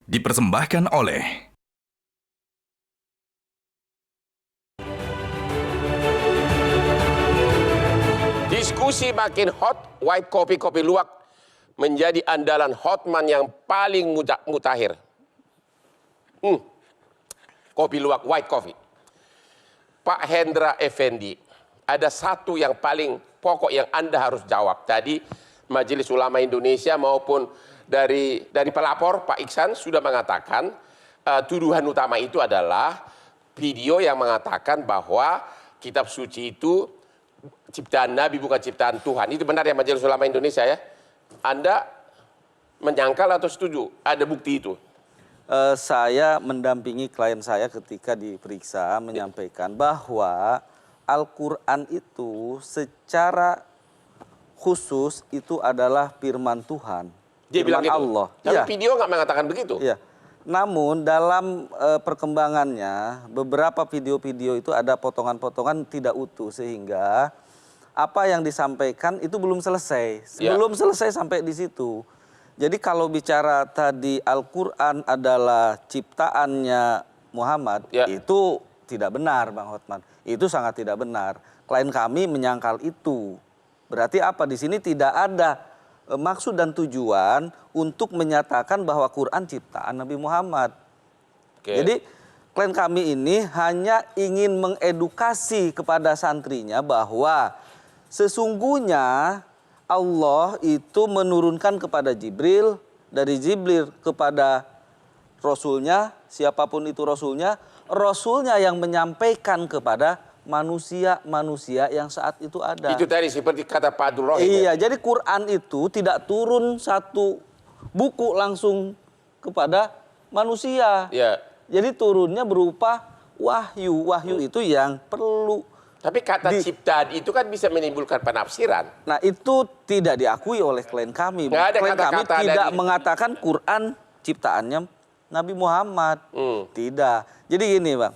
Dipersembahkan oleh Diskusi makin hot, white coffee kopi luwak menjadi andalan hotman yang paling mutakhir. Kopi luwak white coffee. Pak Hendra Effendi, ada satu yang paling pokok yang Anda harus jawab. Tadi Majelis Ulama Indonesia maupun dari pelapor Pak Iksan sudah mengatakan tuduhan utama itu adalah video yang mengatakan bahwa kitab suci itu ciptaan Nabi bukan ciptaan Tuhan. Itu benar ya Majelis Ulama Indonesia ya? Anda menyangkal atau setuju? Ada bukti itu? Saya mendampingi klien saya ketika diperiksa menyampaikan bahwa Al-Quran itu secara khusus itu adalah firman Tuhan. Dia bilang gitu? Allah. Tapi Ya. video nggak mengatakan begitu? Iya. Namun dalam perkembangannya beberapa video-video itu ada potongan-potongan tidak utuh sehingga apa yang disampaikan itu belum selesai. Belum selesai sampai di situ. Jadi kalau bicara tadi Al-Quran adalah ciptaannya Muhammad, itu tidak benar Bang Hotman. Itu sangat tidak benar. Klien kami menyangkal itu. Berarti apa? Di sini tidak ada maksud dan tujuan untuk menyatakan bahwa Quran ciptaan Nabi Muhammad. Jadi klien kami ini hanya ingin mengedukasi kepada santrinya bahwa sesungguhnya Allah itu menurunkan kepada Jibril, dari Jibril kepada Rasulnya, siapapun itu Rasulnya, Rasulnya yang menyampaikan kepada manusia-manusia yang saat itu ada. Itu tadi seperti kata Pak Abdul Rohim. Iya, jadi Quran itu tidak turun satu buku langsung kepada manusia. Ya. Jadi turunnya berupa wahyu. Wahyu itu yang perlu. Tapi kata ciptaan itu kan bisa menimbulkan penafsiran. Nah itu tidak diakui oleh klien kami. Nggak ada Klien kami kata-kata tidak dari- mengatakan Quran ciptaannya Nabi Muhammad. Tidak. Jadi gini Bang.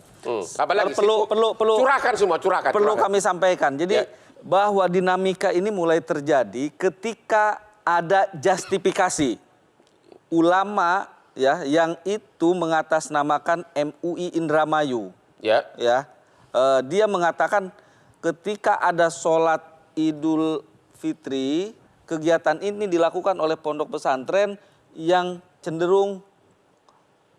Apalagi perlu curahkan semua, curahkan. Perlu kami sampaikan. Jadi bahwa dinamika ini mulai terjadi ketika ada justifikasi ulama ya yang itu mengatasnamakan MUI Indramayu. Ya. Dia mengatakan ketika ada sholat Idul Fitri, kegiatan ini dilakukan oleh pondok pesantren yang cenderung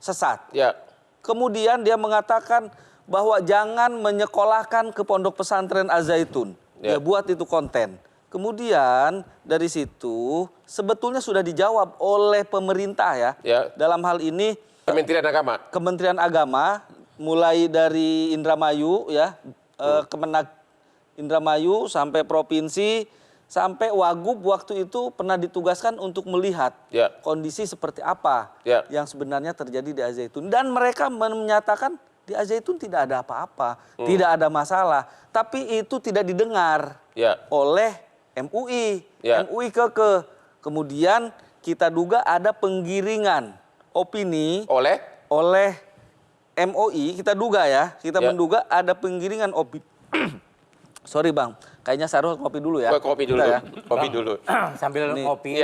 sesat. Ya. Kemudian dia mengatakan bahwa jangan menyekolahkan ke pondok pesantren Az-Zaitun. Dia buat itu konten. Kemudian dari situ sebetulnya sudah dijawab oleh pemerintah ya. Dalam hal ini Kementerian Agama. Kementerian Agama mulai dari Indramayu ya, Kemenag Indramayu sampai provinsi sampai Wagub waktu itu pernah ditugaskan untuk melihat kondisi seperti apa yang sebenarnya terjadi di Az-Zaitun dan mereka menyatakan di Az-Zaitun tidak ada apa-apa, tidak ada masalah, tapi itu tidak didengar oleh MUI, MUI keke. Kemudian kita duga ada penggiringan opini oleh MUI, kita duga ya, kita menduga ada penggiringan opini. Sorry Bang, kayaknya Sarul kopi dulu ya. Kopi dulu, ya. kopi dulu. Sambil ngopi,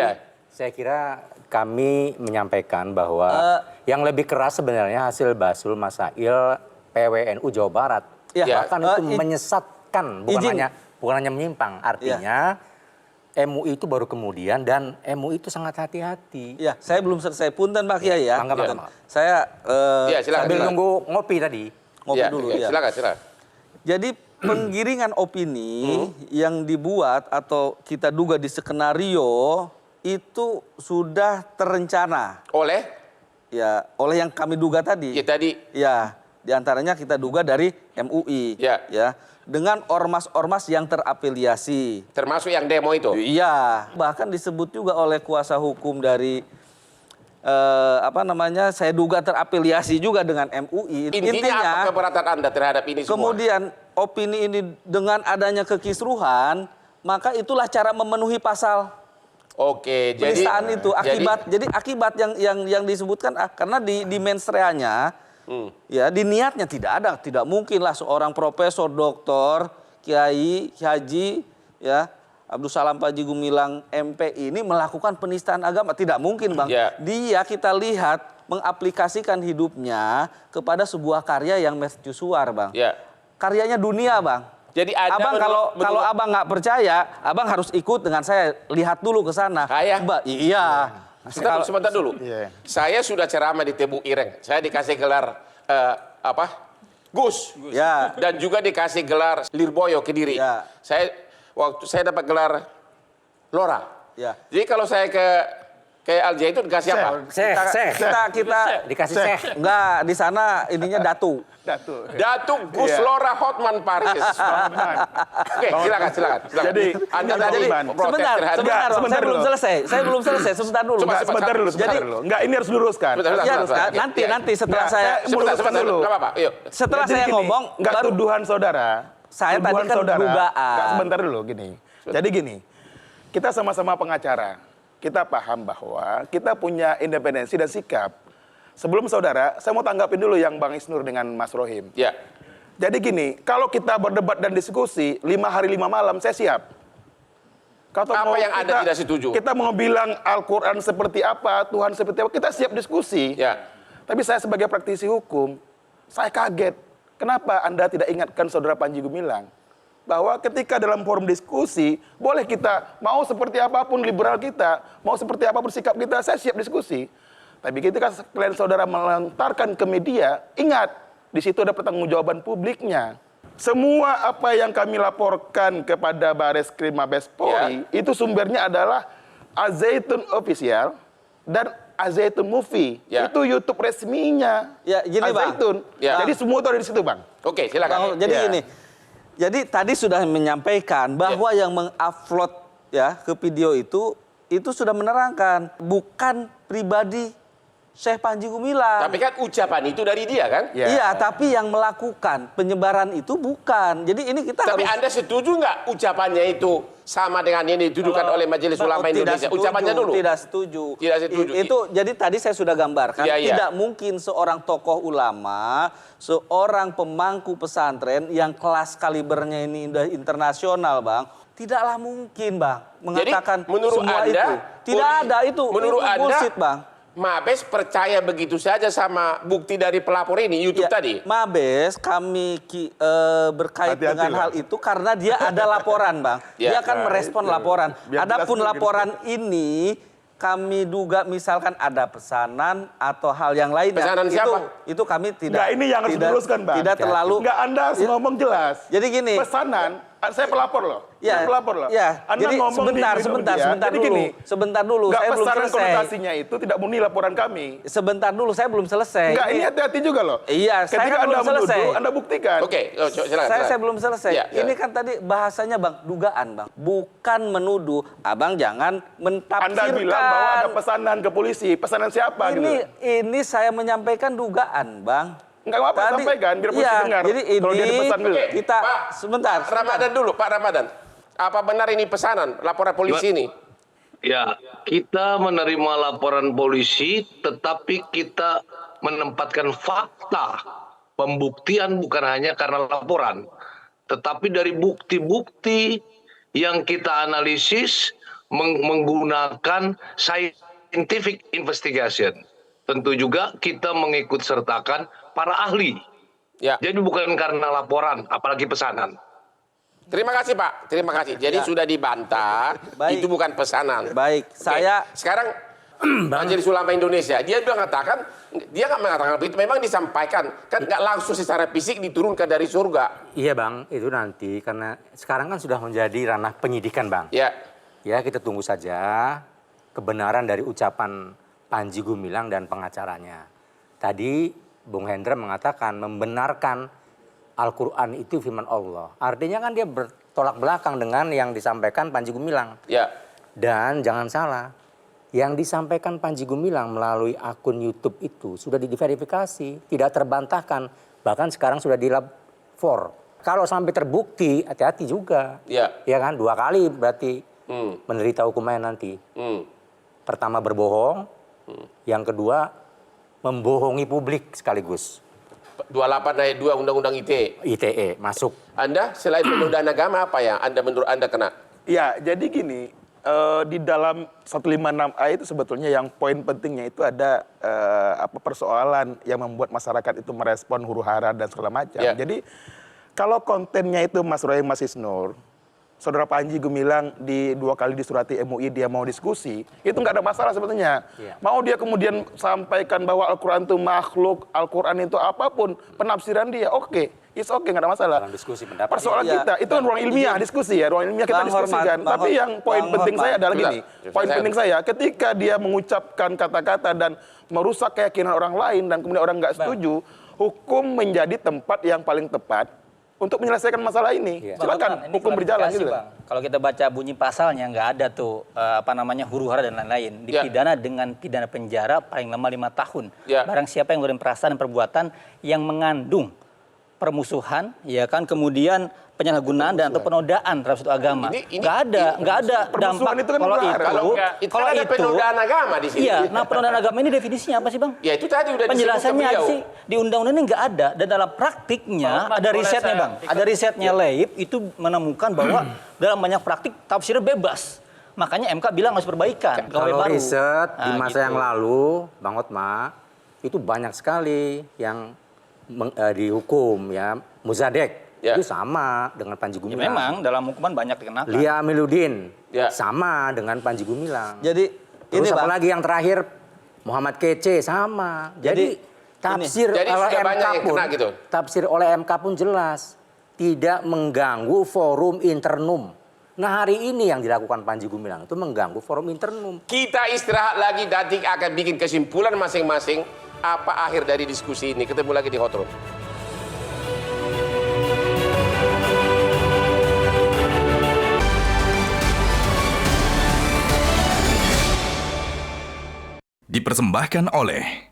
saya kira kami menyampaikan bahwa yang lebih keras sebenarnya hasil Basul Masail PWNU Jawa Barat. Bahkan itu menyesatkan, bukan hanya menyimpang. Artinya MUI itu baru kemudian dan MUI itu sangat hati-hati. Ya, saya belum selesai punten Pak Kiai ya. Saya sambil nunggu ngopi tadi. Ngopi dulu ya. Silakan. Jadi penggiringan opini yang dibuat atau kita duga di skenario itu sudah terencana. Oleh yang kami duga tadi. Ya, diantaranya kita duga dari MUI. Ya. Dengan ormas-ormas yang terafiliasi. Termasuk yang demo itu? Iya. Bahkan disebut juga oleh kuasa hukum dari saya duga terafiliasi juga dengan MUI. Intinya apa keberatan Anda terhadap ini semua? Kemudian opini ini dengan adanya kekisruhan, maka itulah cara memenuhi pasal. Oke, penistaan itu akibat yang disebutkan karena di mensreanya ya di niatnya tidak mungkin lah seorang profesor, doktor, kiai, haji ya Abdul Salam Panji Gumilang MP ini melakukan penistaan agama. Tidak mungkin, Bang. Ya. Dia kita lihat mengaplikasikan hidupnya kepada sebuah karya yang mercusuar, Bang. Ya. Karyanya dunia, Bang. Jadi Anda Abang kalau Abang nggak percaya, Abang harus ikut dengan saya. Lihat dulu ke sana. Saya? Iya. Sebentar dulu. Iya. Saya sudah ceramah di Tebu Ireng. Saya dikasih gelar Gus. Ya. Dan juga dikasih gelar Lirboyo Kediri. Ya. Waktu saya dapat gelar Lora. Ya. Jadi kalau saya ke Al Zaitun dikasih apa? Kita Dikasih seh. enggak, di sana ininya Datu. Datuk Gus Lora Hotman Paris. Oke, silakan. Jadi, Anda jadi, tadi protes terhadap. Sebentar, saya belum selesai. Sebentar dulu. Sebentar dulu. Enggak, ini harus diluruskan. Sebentar. Nanti setelah saya Sebentar dulu. Enggak apa-apa. Yuk. setelah Jadi saya gini, ngomong enggak baru tuduhan saudara. Saya tadi kan dugaan. Enggak, sebentar dulu gini. Jadi gini, kita sama-sama pengacara. Kita paham bahwa kita punya independensi dan sikap. Sebelum saudara, saya mau tanggapin dulu yang Bang Isnur dengan Mas Rohim. Ya. Jadi gini, kalau kita berdebat dan diskusi 5 hari 5 malam, saya siap. Kalau Apa yang Anda tidak setuju? Kita mau bilang Al-Quran seperti apa, Tuhan seperti apa, kita siap diskusi. Ya. Tapi saya sebagai praktisi hukum, saya kaget. Kenapa Anda tidak ingatkan saudara Panji Gumilang? Bahwa ketika dalam forum diskusi, boleh kita mau seperti apapun liberal kita, mau seperti apapun sikap kita, saya siap diskusi. Tapi ketika klien saudara melontarkan ke media, ingat, di situ ada pertanggungjawaban publiknya. Semua apa yang kami laporkan kepada Bareskrim Mabes Polri, itu sumbernya adalah Al-Zaitun Official dan Al-Zaitun Movie. Ya. Itu YouTube resminya Ya, gini, Bang. Al-Zaitun. Ya. Jadi semua itu ada di situ, Bang. Oke, silakan. Jadi Ya. ini. Jadi tadi sudah menyampaikan bahwa yang mengupload ya ke video itu sudah menerangkan bukan pribadi Syekh Panji Gumilang. Tapi kan ucapan itu dari dia kan? Ya. Iya, tapi yang melakukan penyebaran itu bukan. Jadi ini kita Tapi harus... Anda setuju nggak ucapannya itu sama dengan yang dituduhkan oleh Majelis Ulama Indonesia? Ucapannya dulu. Tidak setuju. Tidak setuju. Itu jadi tadi saya sudah gambarkan. Iya, iya. Tidak mungkin seorang tokoh ulama, seorang pemangku pesantren yang kelas kalibernya ini udah internasional, Bang. Tidaklah mungkin, Bang, mengatakan menurut semua Anda, itu. Tidak ada itu. Menurut itu bullshit, Anda, Bang. Mabes percaya begitu saja sama bukti dari pelapor ini, YouTube Ya, tadi? Mabes kami berkait Hati-hati dengan lah. hal itu karena dia ada laporan, Bang. Ya. Dia akan merespon laporan. Biar Adapun jelas laporan ini kami duga misalkan ada pesanan atau hal yang lainnya. Pesanan siapa? Itu kami tidak. Enggak, ini yang harus diluruskan, Bang. Tidak terlalu. Enggak, Anda harus ngomong jelas. Jadi gini. Pesanan, saya pelapor loh. Ya, Saya pelapor loh. ya. Anda Jadi ngomong sebentar Jadi dulu. gini, Sebentar dulu, enggak, saya belum pesanan selesai. konotasinya itu tidak murni laporan kami. Sebentar dulu, saya belum selesai. Enggak, ini hati-hati juga loh. Iya, saya Ketika kan Anda belum selesai. menuduh, Anda buktikan. Oke, silakan. Saya belum selesai. Ya, Ini kan tadi bahasanya, Bang, dugaan, Bang. Bukan menuduh. Abang jangan mentafsirkan. Anda bilang bahwa ada pesanan ke polisi. Pesanan siapa gitu? Ini saya menyampaikan dugaan, Bang. Enggak apa-apa, sampaikan biar polisi dengar. Jadi Kalau dia ini dipesan dulu. kita Pak, sebentar. Ramadan dulu, Pak Ramadan. Apa benar ini pesanan, laporan polisi ini? Ya, kita menerima laporan polisi, tetapi kita menempatkan fakta. Pembuktian bukan hanya karena laporan, tetapi dari bukti-bukti yang kita analisis menggunakan scientific investigation. Tentu juga kita mengikut sertakan para ahli. Ya. Jadi bukan karena laporan, apalagi pesanan. Terima kasih, Pak. Terima kasih. Jadi sudah dibantah, Baik. itu bukan pesanan. Baik, Oke, saya sekarang Majelis Ulama Indonesia, dia mengatakan, dia nggak mengatakan itu, memang disampaikan, kan nggak langsung secara fisik diturunkan dari surga. Iya, Bang, itu nanti karena sekarang kan sudah menjadi ranah penyidikan, Bang. Ya, Ya, kita tunggu saja kebenaran dari ucapan Panji Gumilang dan pengacaranya. Tadi Bung Hendra mengatakan membenarkan Al-Quran itu firman Allah. Artinya kan dia bertolak belakang dengan yang disampaikan Panji Gumilang. ya. Dan jangan salah, yang disampaikan Panji Gumilang melalui akun YouTube itu sudah diverifikasi, tidak terbantahkan. Bahkan sekarang sudah dilapor. Kalau sampai terbukti, hati-hati juga. Ya. Ya kan, 2 kali berarti menderita hukumannya nanti. Pertama berbohong, yang kedua membohongi publik sekaligus. 28 ayat 2 Undang-Undang ITE. ITE masuk. Anda selain penodaan agama apa ya? Anda menurut Anda kena? Ya, jadi gini, di dalam 156A itu sebetulnya yang poin pentingnya itu ada persoalan yang membuat masyarakat itu merespon huru-hara dan segala macam. Ya. Jadi kalau kontennya itu Mas Roy Mas Isnur, Saudara Panji Gumilang 2 kali disurati MUI dia mau diskusi, itu nggak ada masalah sebetulnya. Iya. Mau dia kemudian sampaikan bahwa Al-Quran itu makhluk, Al-Quran itu apapun, penafsiran dia, oke. It's okay, nggak ada masalah. Dalam diskusi pendapat. Persoalan Iya. kita, itu kan ruang ilmiah, diskusi ya, ruang ilmiah kita Bang diskusikan. Hormat, Tapi yang poin Bang penting Hormat. saya adalah gini, Sebentar. poin Saya- penting saya, ketika dia mengucapkan kata-kata dan merusak keyakinan orang lain dan kemudian orang nggak setuju, hukum menjadi tempat yang paling tepat untuk menyelesaikan masalah ini. Iya. Silakan, Bang, ini hukum berjalan klarifikasi, gitu. Bang. Kalau kita baca bunyi pasalnya nggak ada tuh huru-hara dan lain-lain. Ya. Dipidana dengan pidana penjara paling lama 5 tahun. Ya. Barang siapa yang melakukan perasaan dan perbuatan yang mengandung permusuhan, ya kan, kemudian penyalahgunaan dan atau penodaan terhadap suatu agama. Nggak ada permusuhan dampak itu kan kalau huru-hara. itu. Kalau itu kan ada penodaan agama di sini. Iya, nah penodaan agama ini definisinya apa sih, Bang? Ya itu tadi udah Penjelasannya disebut ke aja beliau. sih di undang-undang ini nggak ada, dan dalam praktiknya ada risetnya, Bang. Ada risetnya Leib itu menemukan bahwa dalam banyak praktik tafsirnya bebas. Makanya MK bilang harus perbaikan. Kalau baru. riset di Nah, masa gitu. yang lalu, Bang Hotma, itu banyak sekali yang dihukum ya, Muzadek. Ya. Itu sama dengan Panji Ya, Gumilang. memang dalam hukuman banyak dikenakan. Lia Amiluddin Ya. sama dengan Panji Gumilang. Jadi Terus ini apa Bang, lagi yang terakhir Muhammad Kece sama. Jadi tafsir Jadi oleh sudah MK banyak yang pun, kena gitu. tafsir oleh MK pun jelas tidak mengganggu forum internum. Nah hari ini yang dilakukan Panji Gumilang itu mengganggu forum internum. Kita istirahat lagi, nanti akan bikin kesimpulan masing-masing apa akhir dari diskusi ini. Ketemu lagi di Hot Room. Dipersembahkan oleh